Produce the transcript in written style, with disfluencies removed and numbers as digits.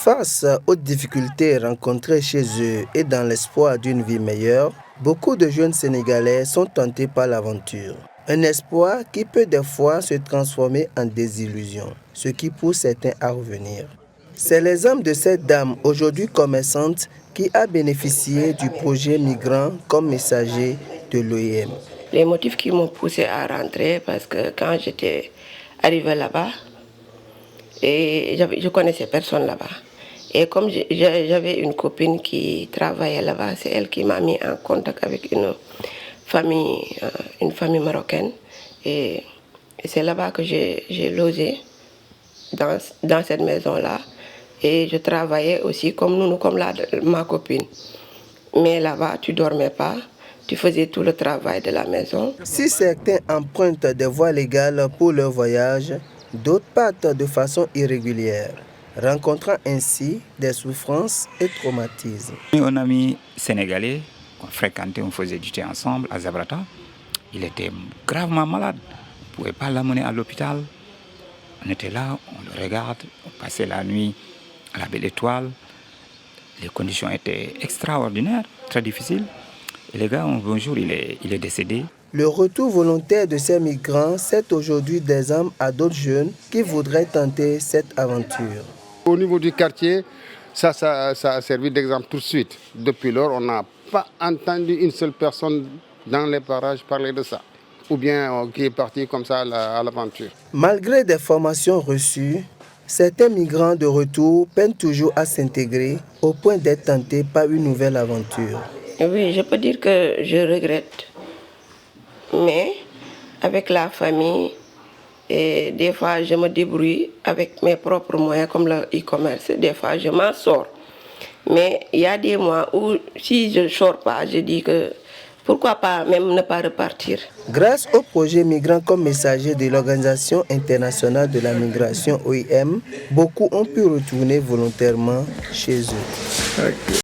Face aux difficultés rencontrées chez eux et dans l'espoir d'une vie meilleure, beaucoup de jeunes Sénégalais sont tentés par l'aventure. Un espoir qui peut des fois se transformer en désillusion, ce qui pousse certains à revenir. C'est l'exemple de cette dame, aujourd'hui commerçante, qui a bénéficié du projet Migrants comme messager de l'OIM. Les motifs qui m'ont poussé à rentrer, parce que quand j'étais arrivée là-bas, et je connaissais personne là-bas. Et comme j'avais une copine qui travaillait là-bas, c'est elle qui m'a mis en contact avec une famille marocaine. Et c'est là-bas que j'ai logé, dans cette maison-là. Et je travaillais aussi comme ma copine. Mais là-bas, tu ne dormais pas, tu faisais tout le travail de la maison. Si certains empruntent des voies légales pour leur voyage, d'autres partent de façon irrégulière, rencontrant ainsi des souffrances et traumatismes. Un ami sénégalais qu'on fréquentait, on faisait du thé ensemble à Zabrata. Il était gravement malade, on ne pouvait pas l'amener à l'hôpital. On était là, on le regarde, on passait la nuit à la Belle Étoile. Les conditions étaient extraordinaires, très difficiles. Et le gars, un jour, il est décédé. Le retour volontaire de ces migrants c'est aujourd'hui des âmes à d'autres jeunes qui voudraient tenter cette aventure. Au niveau du quartier, ça a servi d'exemple tout de suite. Depuis lors, on n'a pas entendu une seule personne dans les parages parler de ça, ou bien qui est parti comme ça à l'aventure. Malgré des formations reçues, certains migrants de retour peinent toujours à s'intégrer au point d'être tentés par une nouvelle aventure. Oui, je peux dire que je regrette. Mais avec la famille, et des fois je me débrouille avec mes propres moyens comme le e-commerce. Des fois je m'en sors. Mais il y a des mois où si je ne sors pas, je dis que pourquoi pas même ne pas repartir. Grâce au projet Migrants comme messager de l'Organisation internationale de la migration OIM, beaucoup ont pu retourner volontairement chez eux.